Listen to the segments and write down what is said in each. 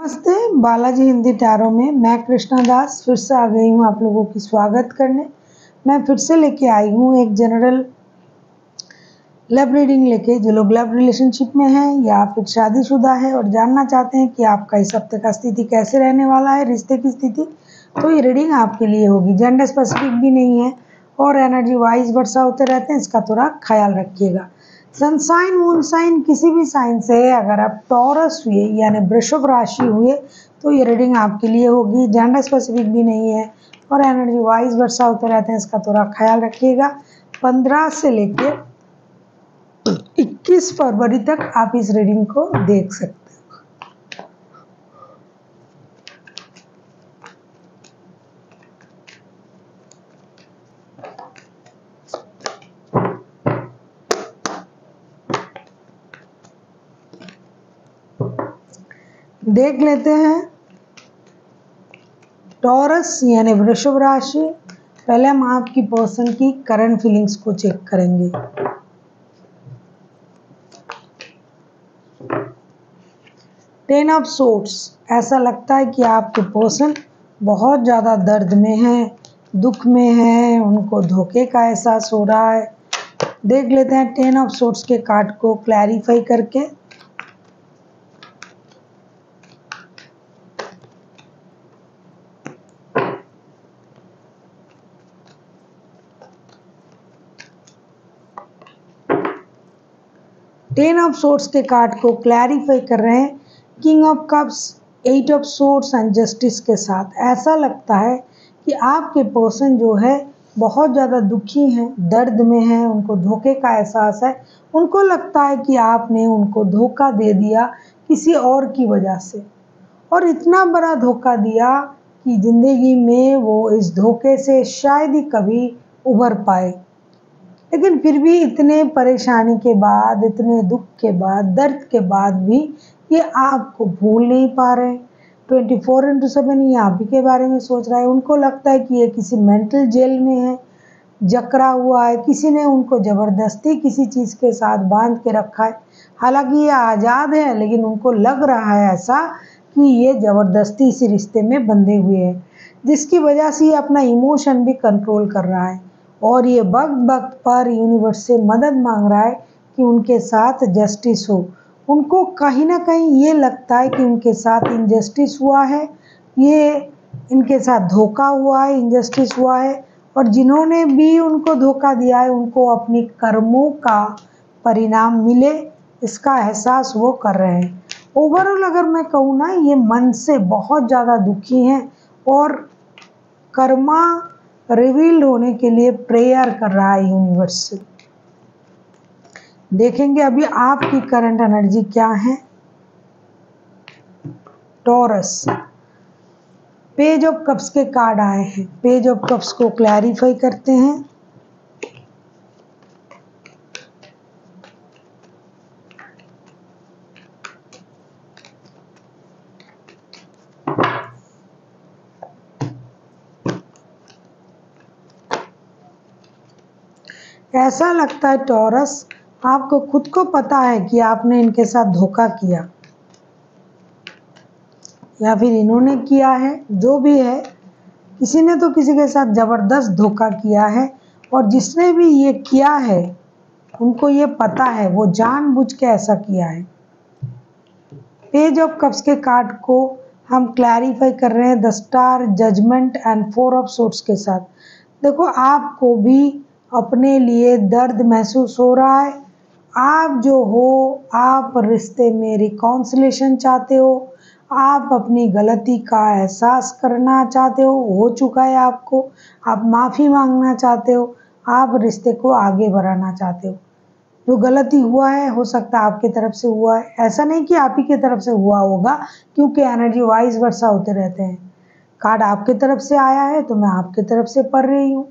नमस्ते, बालाजी हिंदी टैरो में मैं कृष्णा दास फिर से आ गई हूँ आप लोगों की स्वागत करने। मैं फिर से लेके आई हूँ एक जनरल लव रीडिंग लेके। जो लोग लव रिलेशनशिप में हैं या फिर शादीशुदा है और जानना चाहते हैं कि आपका इस हफ्ते का स्थिति कैसे रहने वाला है, रिश्ते की स्थिति, तो ये रीडिंग आपके लिए होगी। जेंडर स्पेसिफिक भी नहीं है और एनर्जी वाइज वर्षा होते रहते हैं, इसका थोड़ा ख्याल रखिएगा। सनसाइन मून साइन किसी भी साइन से अगर आप टॉरस हुए यानी वृषभ राशि हुए तो ये रीडिंग आपके लिए होगी। जेंडर स्पेसिफिक भी नहीं है और एनर्जी वाइज वर्षा होते रहते हैं, इसका थोड़ा ख्याल रखिएगा। 15 से लेके 21 फरवरी तक आप इस रीडिंग को देख सकते हैं। देख लेते हैं टॉरस यानी वृषभ राशि। पहले हम आपकी पर्सन की करंट फीलिंग्स को चेक करेंगे। टेन ऑफ सोर्ड्स, ऐसा लगता है कि आपके पर्सन बहुत ज़्यादा दर्द में हैं, दुख में हैं, उनको धोखे का एहसास हो रहा है। देख लेते हैं टेन ऑफ सोर्ड्स के कार्ड को क्लैरिफाई करके। टेन ऑफ सोर्ड्स के कार्ड को क्लैरिफाई कर रहे हैं king of cups, eight of swords and justice के साथ। ऐसा लगता है कि आपके पर्सन जो है बहुत ज़्यादा दुखी हैं, दर्द में हैं, उनको धोखे का एहसास है। उनको लगता है कि आपने उनको धोखा दे दिया किसी और की वजह से, और इतना बड़ा धोखा दिया कि ज़िंदगी में वो इस धोखे से शायद ही कभी उभर पाए। लेकिन फिर भी इतने परेशानी के बाद, इतने दुख के बाद, दर्द के बाद भी ये आपको भूल नहीं पा रहे। 24/7 ये आप ही के बारे में सोच रहा है। उनको लगता है कि ये किसी मेंटल जेल में है, जकड़ा हुआ है, किसी ने उनको ज़बरदस्ती किसी चीज़ के साथ बांध के रखा है। हालांकि ये आज़ाद है, लेकिन उनको लग रहा है ऐसा कि ये ज़बरदस्ती इसी रिश्ते में बंधे हुए हैं, जिसकी वजह से ये अपना इमोशन भी कंट्रोल कर रहा है। और ये वक्त वक्त पर यूनिवर्स से मदद मांग रहा है कि उनके साथ जस्टिस हो। उनको कहीं ना कहीं ये लगता है कि उनके साथ इनजस्टिस हुआ है, ये इनके साथ धोखा हुआ है, इनजस्टिस हुआ है, और जिन्होंने भी उनको धोखा दिया है उनको अपनी कर्मों का परिणाम मिले, इसका एहसास वो कर रहे हैं। ओवरऑल अगर मैं कहूँ ना, ये मन से बहुत ज़्यादा दुखी हैं और कर्मा रिवील्ड होने के लिए प्रेयर कर रहा है यूनिवर्स से। देखेंगे अभी आपकी करंट एनर्जी क्या है। टॉरस, पेज ऑफ कप्स के कार्ड आए हैं। पेज ऑफ कप्स को क्लैरिफाई करते हैं। ऐसा लगता है टॉरस, आपको खुद को पता है कि आपने इनके साथ धोखा किया या फिर इन्होंने किया है। जो भी है, किसी ने तो किसी के साथ ज़बरदस्त धोखा किया है, और जिसने भी ये किया है उनको ये पता है, वो जानबूझ के ऐसा किया है। पेज ऑफ कप्स के कार्ड को हम क्लैरिफाई कर रहे हैं the star, judgement and 4 of swords के साथ। देखो, आपको भी अपने लिए दर्द महसूस हो रहा है। आप जो हो, आप रिश्ते में रिकॉन्सिलेशन चाहते हो, आप अपनी गलती का एहसास करना चाहते हो चुका है आपको, आप माफ़ी मांगना चाहते हो, आप रिश्ते को आगे बढ़ाना चाहते हो। जो गलती हुआ है, हो सकता है आपकी तरफ से हुआ है, ऐसा नहीं कि आप ही की तरफ से हुआ होगा, क्योंकि एनर्जी वाइज वर्षा होते रहते हैं। कार्ड आपकी तरफ से आया है तो मैं आपकी तरफ से पढ़ रही हूँ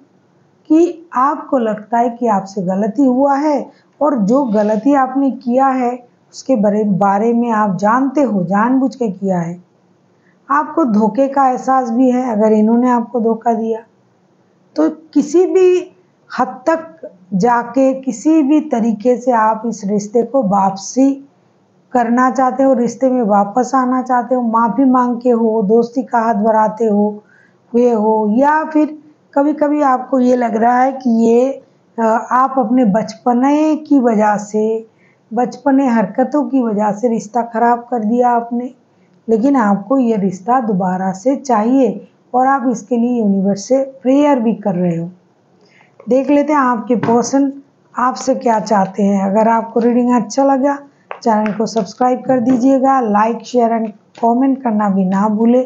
कि आपको लगता है कि आपसे गलती हुआ है, और जो गलती आपने किया है उसके बारे में आप जानते हो, जानबूझ के किया है। आपको धोखे का एहसास भी है। अगर इन्होंने आपको धोखा दिया तो किसी भी हद तक जाके, किसी भी तरीके से आप इस रिश्ते को वापसी करना चाहते हो, रिश्ते में वापस आना चाहते हो, माफ़ी मांगते हो, दोस्ती का हाथ बढ़ाते हुए हो, या फिर कभी कभी आपको ये लग रहा है कि ये आप अपने बचपने की वजह से, बचपने हरकतों की वजह से रिश्ता खराब कर दिया आपने, लेकिन आपको ये रिश्ता दोबारा से चाहिए और आप इसके लिए यूनिवर्स से प्रेयर भी कर रहे हो। देख लेते हैं आपके पर्सन आपसे क्या चाहते हैं। अगर आपको रीडिंग अच्छा लगा, चैनल को सब्सक्राइब कर दीजिएगा, लाइक शेयर एंड कमेंट करना भी ना भूले।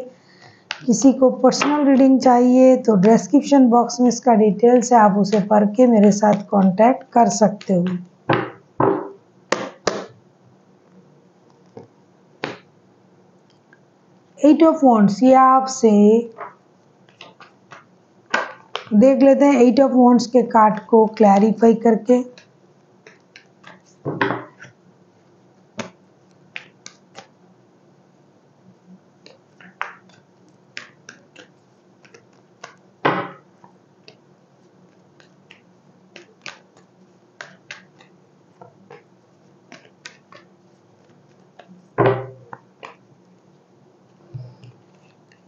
किसी को पर्सनल रीडिंग चाहिए तो डिस्क्रिप्शन बॉक्स में इसका डिटेल्स है, आप उसे पढ़ के मेरे साथ कांटेक्ट कर सकते हो। एट ऑफ वॉन्ड्स, ये आपसे देख लेते हैं एट ऑफ वॉन्ड्स के कार्ड को क्लैरिफाई करके।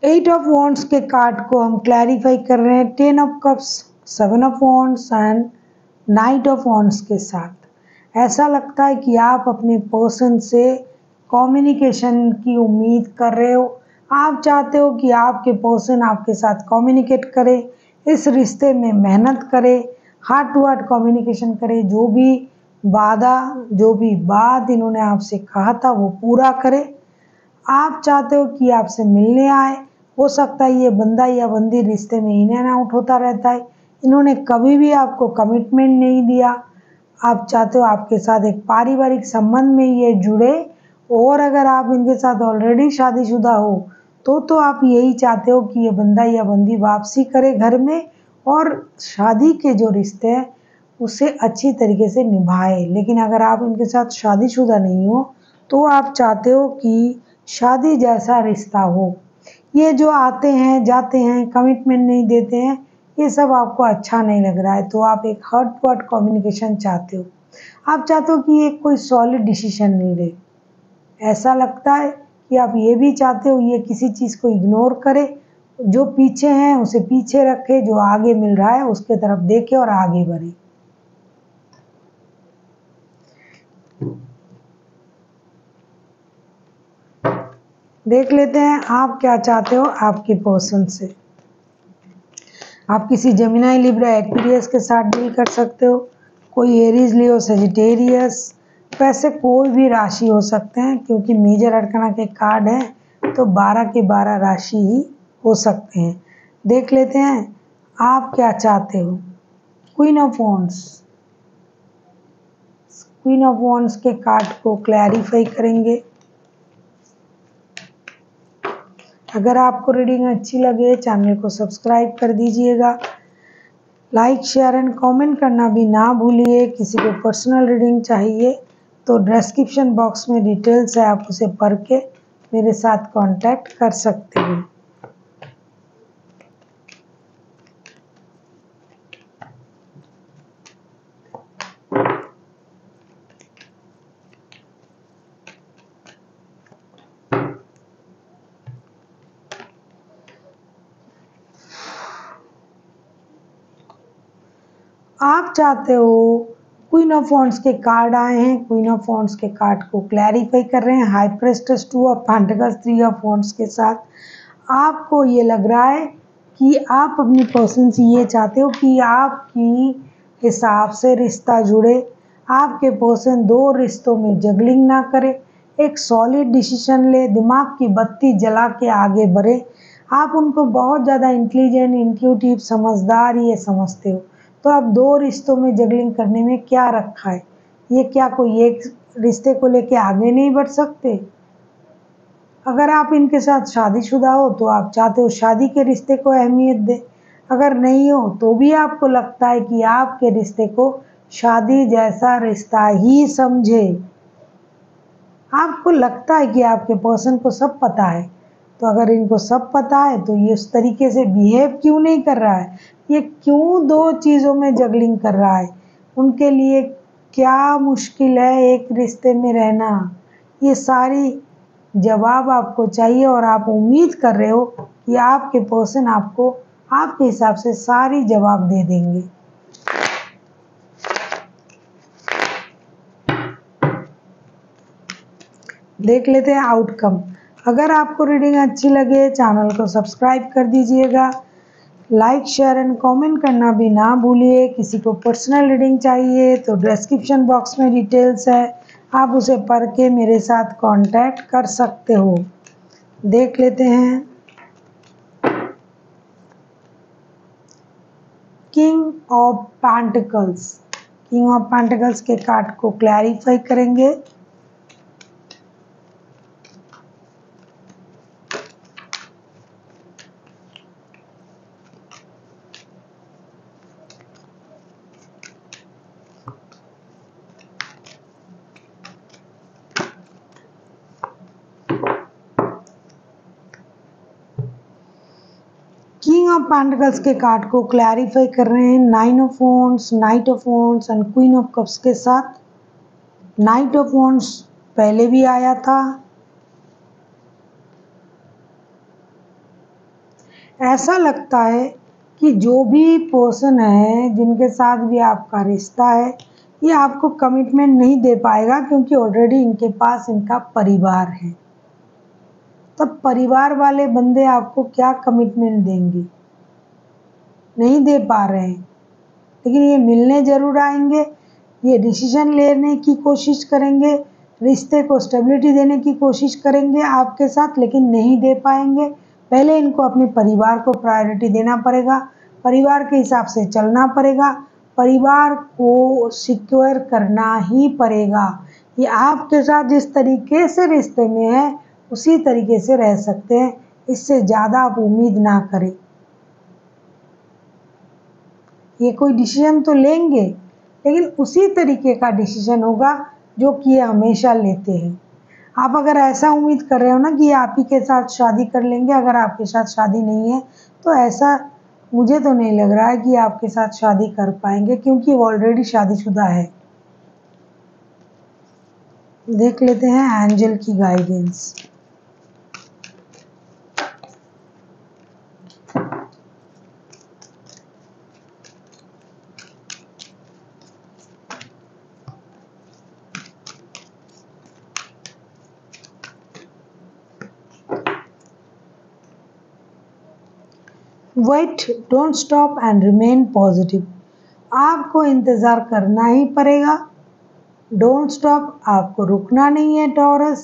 एट ऑफ वॉन्ड्स के कार्ड को हम क्लैरिफाई कर रहे हैं ten of cups, seven of wands and night of wands के साथ। ऐसा लगता है कि आप अपने पर्सन से कम्युनिकेशन की उम्मीद कर रहे हो। आप चाहते हो कि आपके पर्सन आपके साथ कम्युनिकेट करे, इस रिश्ते में मेहनत करे, हार्ट टू हार्ट कम्युनिकेशन करे, जो भी वादा, जो भी बात इन्होंने आपसे कहा था वो पूरा करे। आप चाहते हो कि आपसे मिलने आए। हो सकता है ये बंदा या बंदी रिश्ते में इन एंड आउट होता रहता है, इन्होंने कभी भी आपको कमिटमेंट नहीं दिया। आप चाहते हो आपके साथ एक पारिवारिक संबंध में ये जुड़े, और अगर आप इनके साथ ऑलरेडी शादीशुदा हो तो आप यही चाहते हो कि ये बंदा या बंदी वापसी करे घर में और शादी के जो रिश्ते हैं उसे अच्छी तरीके से निभाए। लेकिन अगर आप इनके साथ शादीशुदा नहीं हो तो आप चाहते हो कि शादी जैसा रिश्ता हो। ये जो आते हैं जाते हैं, कमिटमेंट नहीं देते हैं, ये सब आपको अच्छा नहीं लग रहा है, तो आप एक हार्ट टू हार्ट कम्युनिकेशन चाहते हो। आप चाहते हो कि ये कोई सॉलिड डिसीजन नहीं ले। ऐसा लगता है कि आप ये भी चाहते हो ये किसी चीज़ को इग्नोर करे, जो पीछे हैं उसे पीछे रखे, जो आगे मिल रहा है उसके तरफ देखे और आगे बढ़े। देख लेते हैं आप क्या चाहते हो आपके पर्सन से। आप किसी जेमिनी, लिब्रा, एक्वेरियस के साथ डील कर सकते हो, कोई एरीज, लियो, सजिटेरियस, वैसे कोई भी राशि हो सकते हैं, क्योंकि मेजर अरकाना के कार्ड हैं तो 12 के 12 राशि ही हो सकते हैं। देख लेते हैं आप क्या चाहते हो। Queen of wands, queen of wands के कार्ड को क्लैरिफाई करेंगे। अगर आपको रीडिंग अच्छी लगे चैनल को सब्सक्राइब कर दीजिएगा, लाइक शेयर एंड कमेंट करना भी ना भूलिए। किसी को पर्सनल रीडिंग चाहिए तो डिस्क्रिप्शन बॉक्स में डिटेल्स है, आप उसे पढ़ के मेरे साथ कांटेक्ट कर सकते हैं। आप चाहते हो, क्वीन ऑफ वॉन्ड्स के कार्ड आए हैं, क्वीन ऑफ वॉन्ड्स के कार्ड को क्लैरिफाई कर रहे हैं high प्रेस्टेस, two of pentacles, three of wands के साथ। आपको ये लग रहा है कि आप अपनी पर्सन से ये चाहते हो कि आपकी हिसाब से रिश्ता जुड़े, आपके पर्सन दो रिश्तों में जगलिंग ना करे, एक सॉलिड डिसीजन ले, दिमाग की बत्ती जला के आगे बढ़े। आप उनको बहुत ज़्यादा इंटेलिजेंट, इंट्यूटिव, समझदार ये समझते हो, तो आप दो रिश्तों में जगलिंग करने में क्या रखा है। ये क्या कोई एक रिश्ते को लेके आगे नहीं बढ़ सकते। अगर आप इनके साथ शादीशुदा हो तो आप चाहते हो शादी के रिश्ते को अहमियत दे, अगर नहीं हो तो भी आपको लगता है कि आपके रिश्ते को शादी जैसा रिश्ता ही समझे। आपको लगता है कि आपके पर्सन को सब पता है, तो अगर इनको सब पता है तो ये उस तरीके से बिहेव क्यों नहीं कर रहा है, ये क्यों दो चीज़ों में जगलिंग कर रहा है। उनके लिए क्या मुश्किल है एक रिश्ते में रहना, ये सारी जवाब आपको चाहिए और आप उम्मीद कर रहे हो कि आपके पर्सन आपको आपके हिसाब से सारी जवाब दे देंगे। देख लेते हैं आउटकम। अगर आपको रीडिंग अच्छी लगे चैनल को सब्सक्राइब कर दीजिएगा, लाइक शेयर एंड कमेंट करना भी ना भूलिए। किसी को पर्सनल रीडिंग चाहिए तो डिस्क्रिप्शन बॉक्स में डिटेल्स है, आप उसे पढ़ के मेरे साथ कांटेक्ट कर सकते हो। देख लेते हैं king of pentacles. King of pentacles के कार्ड को क्लैरिफाई करेंगे। किंग ऑफ पेंटिकल्स के कार्ड को क्लैरिफाई कर रहे हैं nine of wands, night of wands and queen of cups के साथ। नाइट ऑफ वॉन्ड्स पहले भी आया था। ऐसा लगता है कि जो भी पर्सन है जिनके साथ भी आपका रिश्ता है ये आपको कमिटमेंट नहीं दे पाएगा, क्योंकि ऑलरेडी इनके पास इनका परिवार है। तब परिवार वाले बंदे आपको क्या कमिटमेंट देंगे, नहीं दे पा रहे हैं। लेकिन ये मिलने जरूर आएंगे, ये डिसीजन लेने की कोशिश करेंगे, रिश्ते को स्टेबिलिटी देने की कोशिश करेंगे आपके साथ, लेकिन नहीं दे पाएंगे। पहले इनको अपने परिवार को प्रायोरिटी देना पड़ेगा, परिवार के हिसाब से चलना पड़ेगा, परिवार को सिक्योर करना ही पड़ेगा। ये आपके साथ जिस तरीके से रिश्ते में है उसी तरीके से रह सकते हैं, इससे ज़्यादा आप उम्मीद ना करें। ये कोई डिसीजन तो लेंगे लेकिन उसी तरीके का डिसीजन होगा जो कि ये हमेशा लेते हैं। आप अगर ऐसा उम्मीद कर रहे हो ना कि ये आप ही के साथ शादी कर लेंगे, अगर आपके साथ शादी नहीं है तो ऐसा मुझे तो नहीं लग रहा है कि आपके साथ शादी कर पाएंगे, क्योंकि वो ऑलरेडी शादीशुदा है। देख लेते हैं एंजल की guidance. Wait, don't stop and remain positive. आपको इंतज़ार करना ही पड़ेगा। डोंट स्टॉप, आपको रुकना नहीं है टॉरस।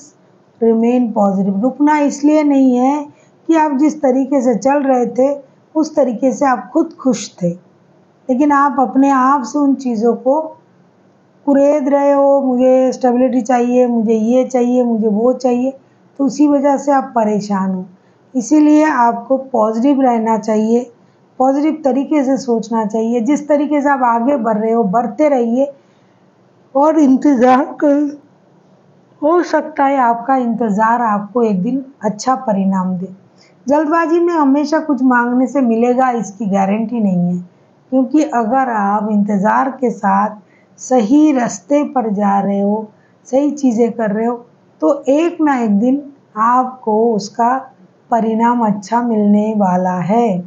रिमेन पॉजिटिव, रुकना इसलिए नहीं है कि आप जिस तरीके से चल रहे थे उस तरीके से आप खुद खुश थे, लेकिन आप अपने आप से उन चीज़ों को कुरेद रहे हो, मुझे स्टेबिलिटी चाहिए, मुझे ये चाहिए, मुझे वो चाहिए, तो उसी वजह से आप परेशान हो। इसीलिए आपको पॉजिटिव रहना चाहिए, पॉजिटिव तरीके से सोचना चाहिए। जिस तरीके से आप आगे बढ़ रहे हो बढ़ते रहिए और इंतज़ार कर, हो सकता है आपका इंतज़ार आपको एक दिन अच्छा परिणाम दे। जल्दबाजी में हमेशा कुछ मांगने से मिलेगा इसकी गारंटी नहीं है, क्योंकि अगर आप इंतज़ार के साथ सही रास्ते पर जा रहे हो, सही चीज़ें कर रहे हो, तो एक ना एक दिन आपको उसका परिणाम अच्छा मिलने वाला है।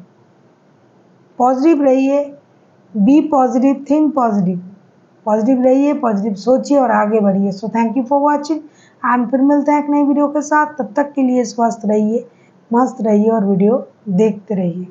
पॉजिटिव रहिए, be positive, think positive. Positive रहिए, पॉजिटिव सोचिए और आगे बढ़िए। So thank you for watching and फिर मिलते हैं एक नई वीडियो के साथ। तब तक के लिए स्वस्थ रहिए, मस्त रहिए और वीडियो देखते रहिए।